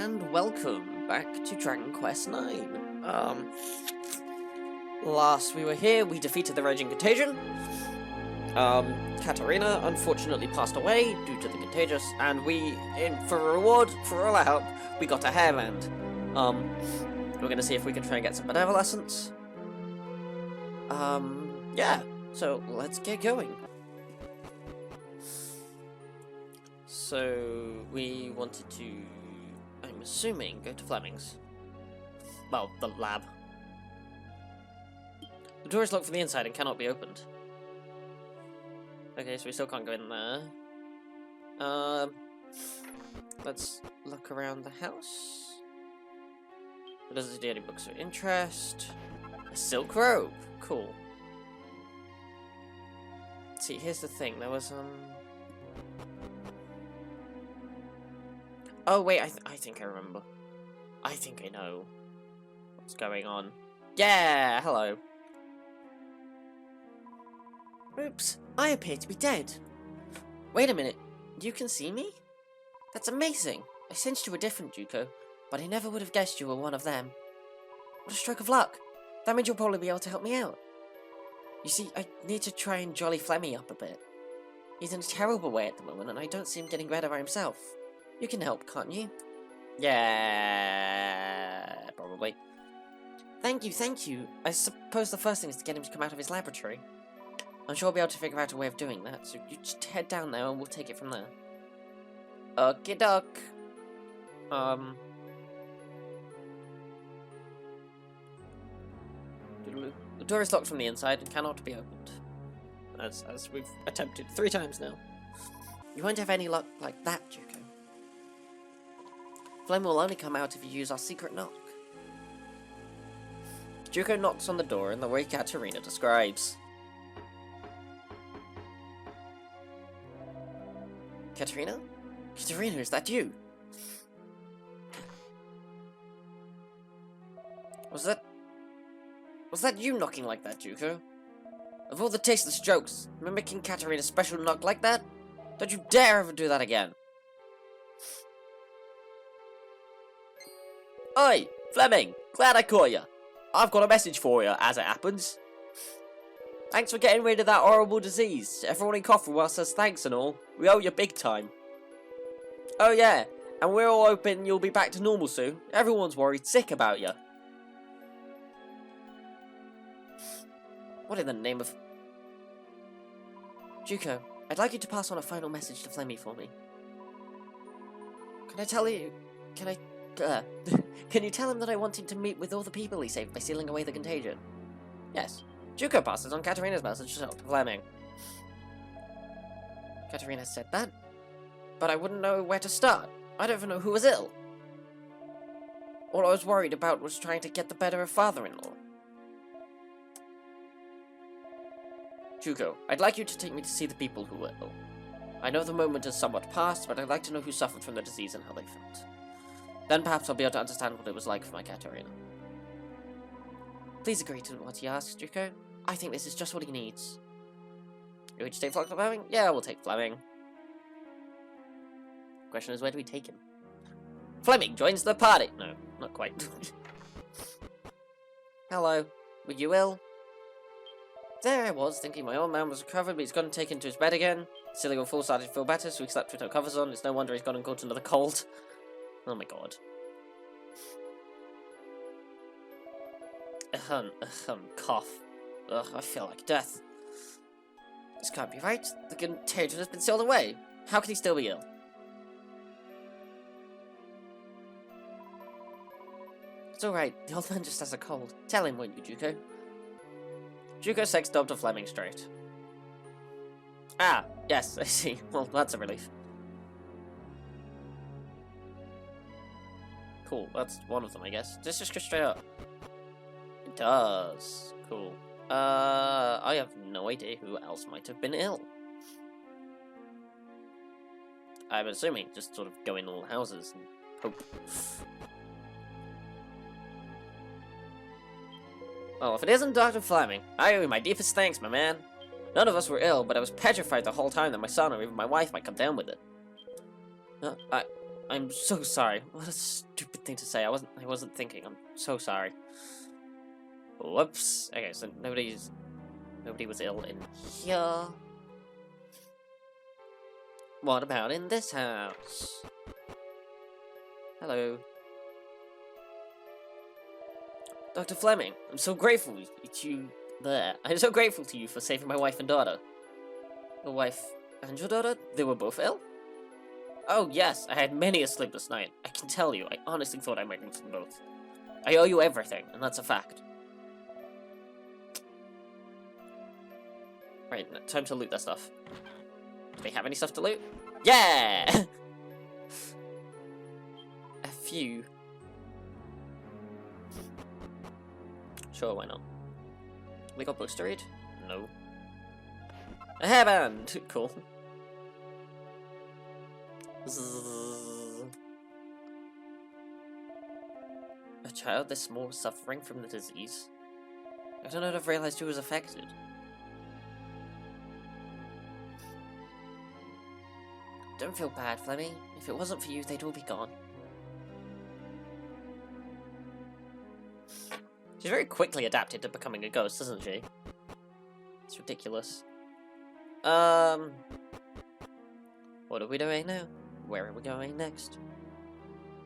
and welcome back to Dragon Quest IX. Last we were here, we defeated the Raging Contagion. Katarina unfortunately passed away due to the Contagious, and for a reward for all our help, we got a hairband. We're gonna see if we can try and get some benevolescence. Yeah, so let's get going. So, we wanted to, I'm assuming, go to Fleming's. Well, the lab. The door is locked from the inside and cannot be opened. Okay, so we still can't go in there. Let's look around the house. It doesn't do any books of interest. A silk robe! Cool. See, here's the thing, there was, oh wait, I think I remember. I think I know what's going on. Yeah, hello. Oops, I appear to be dead. Wait a minute, you can see me? That's amazing. I sensed you were different, Juko, but I never would have guessed you were one of them. What a stroke of luck. That means you'll probably be able to help me out. You see, I need to try and jolly Flemmy up a bit. He's in a terrible way at the moment, and I don't see him getting better by himself. You can help, can't you? Yeah, probably. Thank you. I suppose the first thing is to get him to come out of his laboratory. I'm sure I'll be able to figure out a way of doing that, so you just head down there and we'll take it from there. Okie doke. The door is locked from the inside and cannot be opened. As we've attempted 3 times now. You won't have any luck like that, Juko. Flame will only come out if you use our secret knock. Juko knocks on the door in the way Katarina describes. Katarina? Katarina, is that you? Was that you knocking like that, Juko? Of all the tasteless jokes, mimicking Katarina's special knock like that? Don't you dare ever do that again. Oi, Fleming! Glad I caught you. I've got a message for you, as it happens. Thanks for getting rid of that horrible disease. Everyone in Coffinwell says thanks and all. We owe you big time. Oh yeah, and we're all hoping you'll be back to normal soon. Everyone's worried sick about you. What in the name of... Juko, I'd like you to pass on a final message to Flemmy for me. Can I tell you... Can you tell him that I want him to meet with all the people he saved by sealing away the contagion? Yes. Juko passes on Katarina's message to Dr. Fleming. Katarina said that, but I wouldn't know where to start. I don't even know who was ill. All I was worried about was trying to get the better of father-in-law. Juko, I'd like you to take me to see the people who were ill. I know the moment is somewhat past, but I'd like to know who suffered from the disease and how they felt. Then perhaps I'll be able to understand what it was like for my Katarina. Please agree to what he asks, Juko. I think this is just what he needs. Would you take Fleming? Yeah, we'll take Fleming. Question is, where do we take him? Fleming joins the party! No, not quite. Hello. Were you ill? There I was, thinking my old man was recovered, but he's gone and taken to his bed again. Silly old fool started to feel better, so he slept with no covers on. It's no wonder he's gone and caught another cold. Oh my god. Cough. Ugh, I feel like death. This can't be right. The contagion has been sealed away. How can he still be ill? It's alright, the old man just has a cold. Tell him, won't you, Juko? Juko sex Dr. Fleming straight. Ah, yes, I see. Well, that's a relief. Cool, that's one of them, I guess. Let's just go straight up. It does. Cool. I have no idea who else might have been ill. I'm assuming just sort of go in all the houses and hope. Well, if it isn't Dr. Fleming, I owe you my deepest thanks, my man. None of us were ill, but I was petrified the whole time that my son or even my wife might come down with it. I'm so sorry. What a stupid thing to say. I wasn't thinking. I'm so sorry. Whoops. Okay, so nobody was ill in here. What about in this house? Hello. Dr. Fleming, I'm so grateful to you there. I'm so grateful to you for saving my wife and daughter. Your wife and your daughter? They were both ill? Oh, yes, I had many a sleepless night. I can tell you, I honestly thought I might lose them both. I owe you everything, and that's a fact. Right, time to loot that stuff. Do they have any stuff to loot? Yeah! A few. Sure, why not? We got books to read? No. A hairband! Cool. A child this small suffering from the disease? I don't know if I've realized who was affected. Don't feel bad, Fleming. If it wasn't for you, they'd all be gone. She's very quickly adapted to becoming a ghost, isn't she? It's ridiculous. What are we doing now? Where are we going next?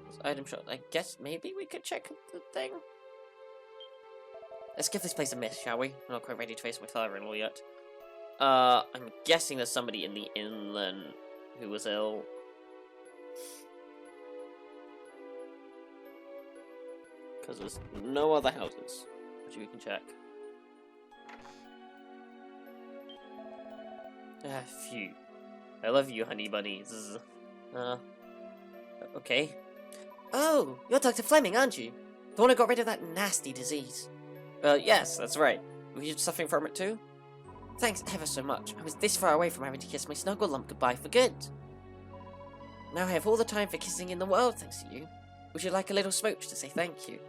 This item shop. I guess maybe we could check the thing? Let's give this place a miss, shall we? I'm not quite ready to face my father-in-law yet. I'm guessing there's somebody in the inland who was ill. Because there's no other houses, which we can check. Ah, phew. I love you, honey bunnies. Okay. Oh, you're Dr. Fleming, aren't you? The one who got rid of that nasty disease. Yes, that's right. Were you suffering from it too? Thanks ever so much. I was this far away from having to kiss my snuggle lump goodbye for good. Now I have all the time for kissing in the world, thanks to you. Would you like a little smooch to say thank you?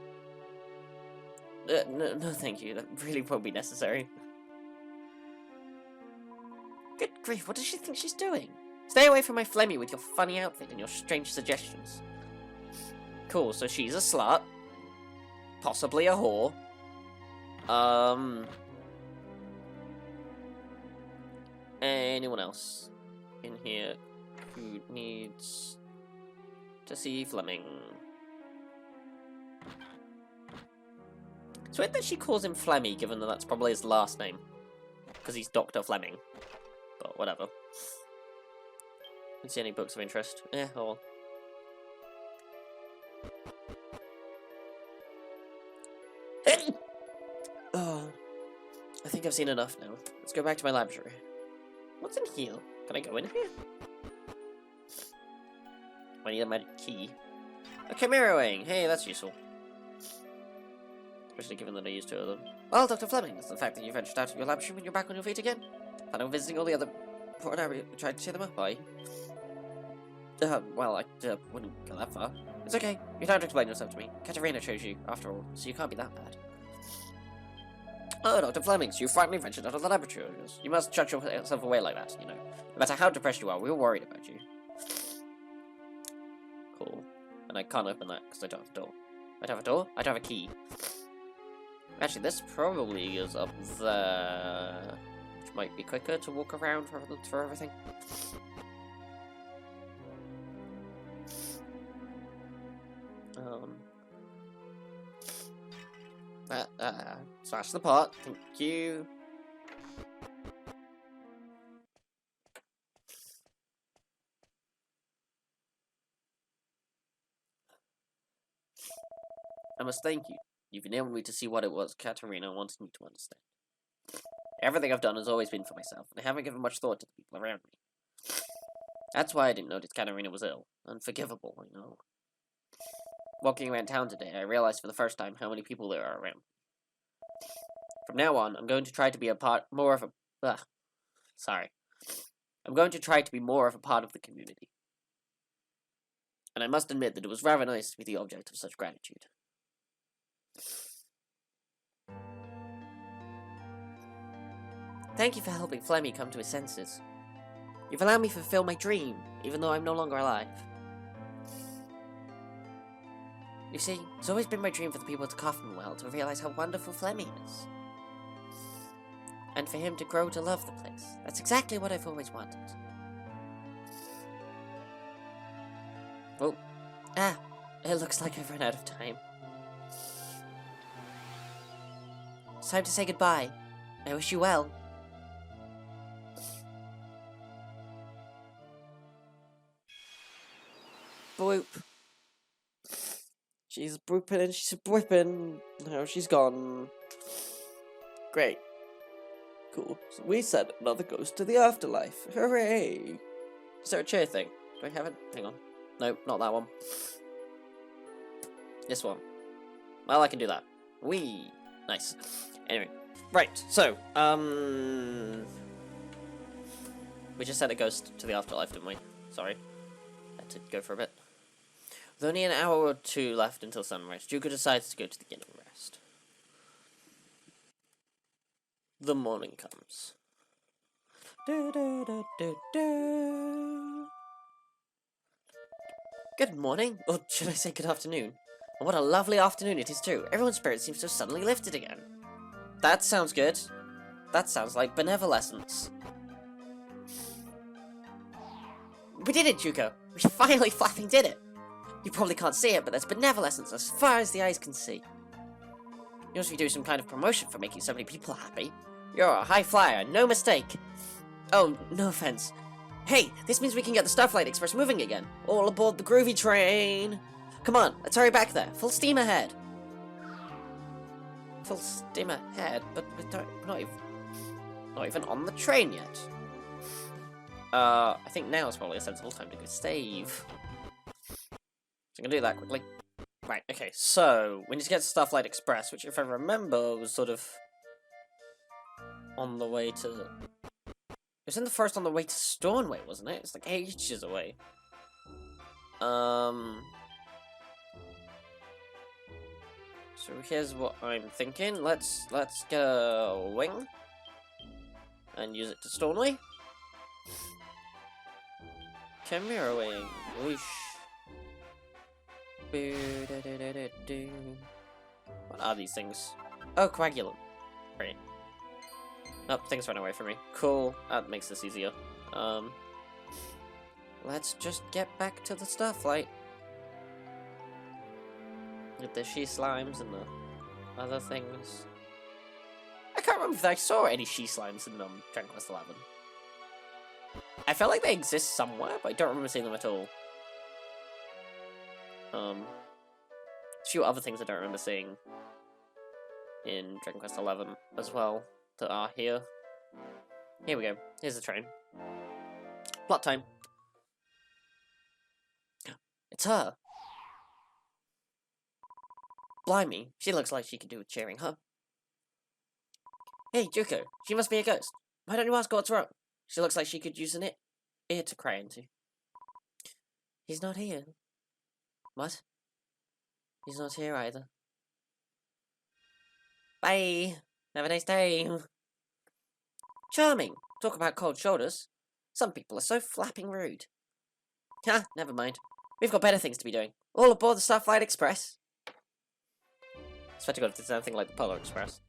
No thank you. That really won't be necessary. Good grief, what does she think she's doing? Stay away from my Flemmy with your funny outfit and your strange suggestions. Cool, so she's a slut. Possibly a whore. Anyone else in here who needs to see Fleming? It's weird that she calls him Flemmy, given that that's probably his last name. Because he's Dr. Fleming. But whatever. Don't see any books of interest. Oh well. Oh, I think I've seen enough now. Let's go back to my laboratory. What's in here? Can I go in here? I need a magic key. Okay, mirroring. Hey, that's useful. Especially given that I used two of them. Well, Dr. Fleming, it's the fact that you ventured out of your laboratory when you're back on your feet again. And I'm visiting all the other important areas, trying to cheer them up, are you? Well, I wouldn't go that far. It's okay. You don't have to explain yourself to me. Katerina chose you, after all, so you can't be that bad. Oh, Dr. Fleming, so you finally ventured out of the laboratory. You must shut yourself away like that, you know. No matter how depressed you are, we were worried about you. Cool. And I can't open that, because I don't have a door. I don't have a door? I don't have a key. Actually, this probably is up there. Which might be quicker to walk around rather than through everything. Smash the pot. Thank you. I must thank you. You've enabled me to see what it was Katerina wanted me to understand. Everything I've done has always been for myself, and I haven't given much thought to the people around me. That's why I didn't notice Katerina was ill. Unforgivable, I know. Walking around town today, I realized for the first time how many people there are around. From now on, I'm going to try to be I'm going to try to be more of a part of the community. And I must admit that it was rather nice to be the object of such gratitude. Thank you for helping Flemmy come to his senses. You've allowed me to fulfill my dream, even though I'm no longer alive. You see, it's always been my dream for the people at Coffinwell to realize how wonderful Flemmy is. And for him to grow to love the place. That's exactly what I've always wanted. Oh, it looks like I've run out of time. It's time to say goodbye. I wish you well. Boop. She's booping and she's booping. Now she's gone. Great. Cool. So we sent another ghost to the afterlife. Hooray! Is there a chair thing? Do I have it? Hang on. Nope, not that one. This one. Well, I can do that. Whee! Nice. Anyway. Right, so, we just sent a ghost to the afterlife, didn't we? Sorry. Had to go for a bit. With only an hour or two left until sunrise, Juko decides to go to the inn and rest. The morning comes. Good morning, or should I say good afternoon? And what a lovely afternoon it is too. Everyone's spirit seems to have suddenly lifted again. That sounds good. That sounds like benevelescence. We did it, Juko! We finally flapping did it! You probably can't see it, but there's benevelescence as far as the eyes can see. You must be doing some kind of promotion for making so many people happy. You're a high flyer, no mistake. Oh, no offense. Hey, this means we can get the Starfligh Express moving again. All aboard the groovy train. Come on, let's hurry back there. Full steam ahead. Full steam ahead, but we're not even on the train yet. I think now is probably a sensible time to go save. So I'm gonna do that quickly. Right, okay, so we need to get to Starfligh Express, which if I remember was sort of on the way to... It was in the first on the way to Stornway, wasn't it? It's like ages away. So here's what I'm thinking. Let's get a wing and use it to Stornway. Chimera wing. Whoosh. What are these things? Oh, coagulant. Great. Oh, things ran away from me. Cool. That makes this easier. Let's just get back to the Starflight. With the she slimes and the other things. I can't remember if I saw any she slimes in Dragon Quest XI. I felt like they exist somewhere, but I don't remember seeing them at all. A few other things I don't remember seeing in Dragon Quest XI as well that are here. Here we go. Here's the train. Plot time. It's her. Blimey, she looks like she could do with cheering her. Hey, Juko, she must be a ghost. Why don't you ask her what's wrong? She looks like she could use an ear to cry into. He's not here. What? He's not here either. Bye! Have a nice day! Charming! Talk about cold shoulders. Some people are so flapping rude. Ha, never mind. We've got better things to be doing. All aboard the Starfligh Express. I swear to God if it's anything like the Polar Express.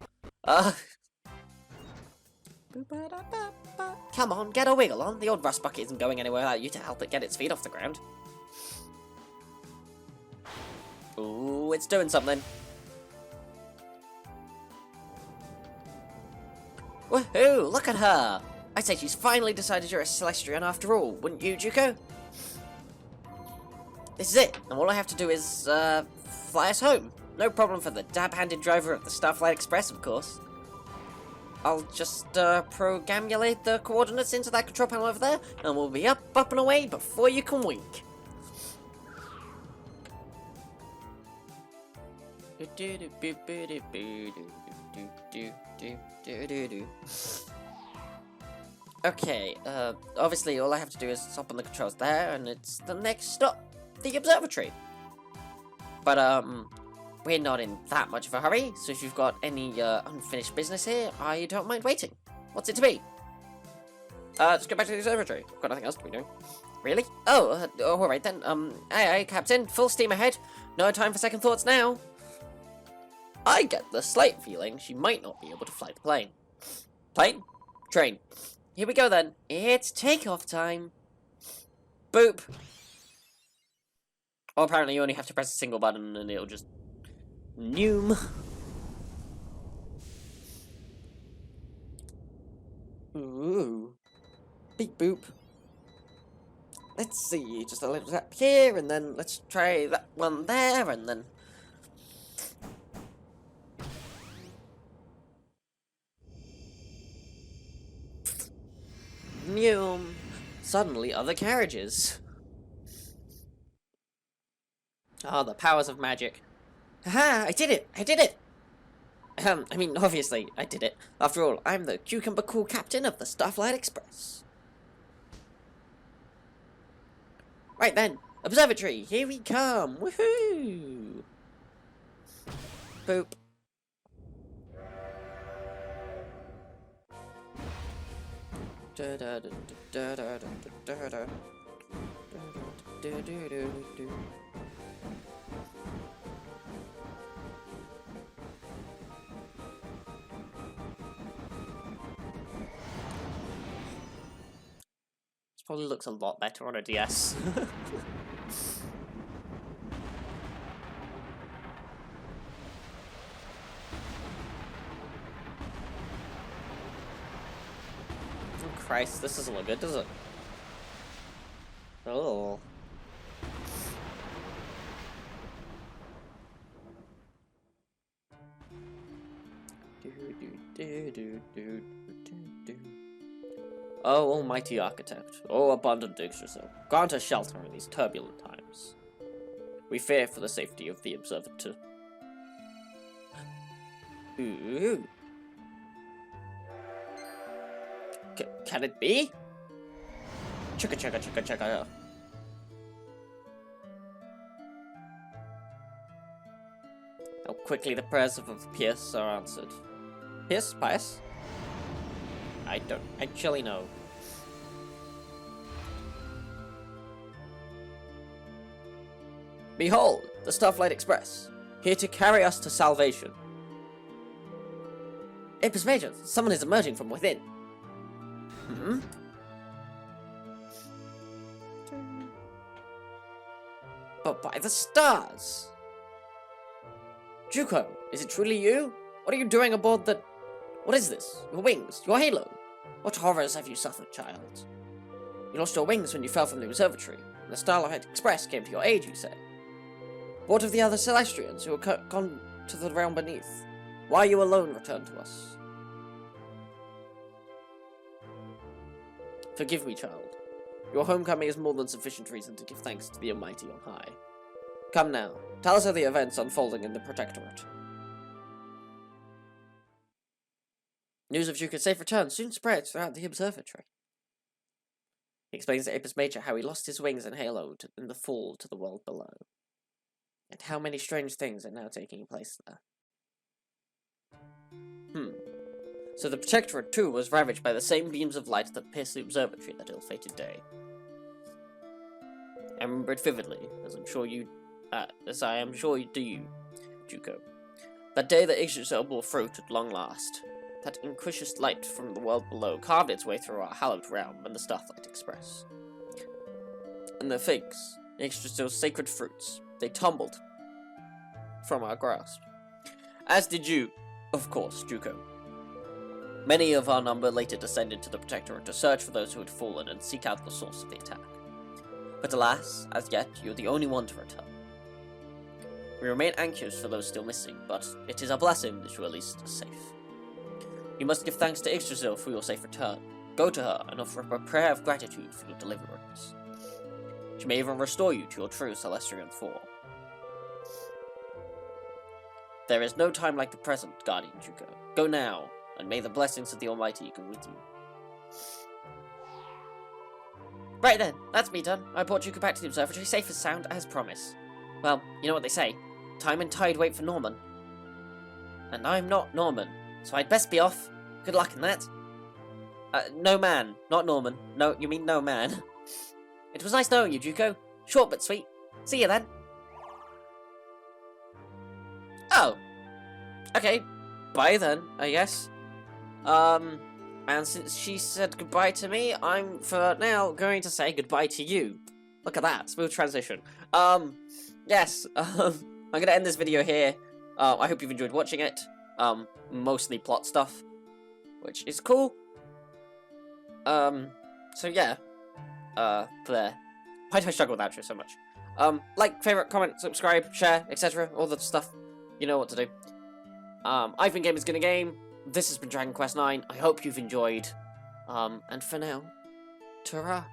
Come on, get a wiggle on. The old rust bucket isn't going anywhere without you to help it get its feet off the ground. Ooh, it's doing something. Woohoo! Look at her! I'd say she's finally decided you're a Celestian after all, wouldn't you, Juko? This is it, and all I have to do is, fly us home. No problem for the dab-handed driver of the Starfligh Express, of course. I'll just, programulate the coordinates into that control panel over there, and we'll be up and away before you can wink. Okay, obviously all I have to do is hop on the controls there, and it's the next stop, the observatory. But, we're not in that much of a hurry, so if you've got any, unfinished business here, I don't mind waiting. What's it to be? Let's go back to the observatory. I've got nothing else to be doing. Really? Oh, alright then. Aye, Captain. Full steam ahead. No time for second thoughts now. I get the slight feeling she might not be able to fly the plane. Plane? Train. Here we go then. It's takeoff time. Boop. Oh, apparently you only have to press a single button and it'll just... Noom. Ooh. Beep boop. Let's see, just a little tap here, and then let's try that one there, and then... Noom. Suddenly, other carriages. Ah, the powers of magic. Haha, I did it! I did it! I mean, obviously, I did it. After all, I'm the cucumber cool captain of the Starfligh Express. Right then, observatory, here we come! Woohoo! Boop. This probably looks a lot better on a DS. Oh Christ, this doesn't look good, does it? Oh. Oh, almighty architect, oh abundant Yggdrasil, grant us shelter in these turbulent times. We fear for the safety of the observatory. Ooh. Can it be? Chugga chugga chugga chugga. How quickly the prayers of Pierce are answered. Pierce? Pious? I don't actually know. Behold, the Starfligh Express, here to carry us to salvation. Apis Major, someone is emerging from within. Hmm? But by the stars! Juko, is it truly you? What are you doing aboard the... What is this? Your wings? Your halo? What horrors have you suffered, child? You lost your wings when you fell from the observatory, and the Starfligh Express came to your aid, you say? What of the other Celestians who are gone to the realm beneath? Why you alone returned to us? Forgive me, child. Your homecoming is more than sufficient reason to give thanks to the Almighty on high. Come now, tell us of the events unfolding in the Protectorate. News of Juko's safe return soon spreads throughout the observatory. He explains to Apis Major how he lost his wings and halo in the fall to the world below, and how many strange things are now taking place there. So the Protectorate too was ravaged by the same beams of light that pierced the observatory that ill-fated day. I remember it vividly, as I am sure you do, Juko. That day that Yggdrasil bore fruit at long last. That inquisitive light from the world below carved its way through our hallowed realm and the Starfligh Express. And the figs, Yggdrasil's sacred fruits, they tumbled from our grasp. As did you, of course, Juko. Many of our number later descended to the Protectorate to search for those who had fallen and seek out the source of the attack. But alas, as yet, you're the only one to return. We remain anxious for those still missing, but it is a blessing that you at least are safe. You must give thanks to Yggdrasil for your safe return. Go to her and offer up a prayer of gratitude for your deliverance. She may even restore you to your true Celestian form. There is no time like the present, Guardian Juko. Go now, and may the blessings of the Almighty go with you. Right then, that's me done. I brought Juko back to the observatory safe and sound as promised. Well, you know what they say. Time and tide wait for Norman. And I'm not Norman, so I'd best be off. Good luck in that. No man, not Norman. No, you mean no man. It was nice knowing you, Juko. Short but sweet. See you then. Oh. Okay. Bye then, I guess. And since she said goodbye to me, I'm, for now, going to say goodbye to you. Look at that. Smooth transition. Yes. I'm gonna end this video here. I hope you've enjoyed watching it. Mostly plot stuff, which is cool. So yeah. There. Why do I struggle with outro so much? Like, favorite, comment, subscribe, share, etc. All that stuff. You know what to do. I've been Gamers Gonna Game. This has been Dragon Quest IX. I hope you've enjoyed. And for now, ta-ra.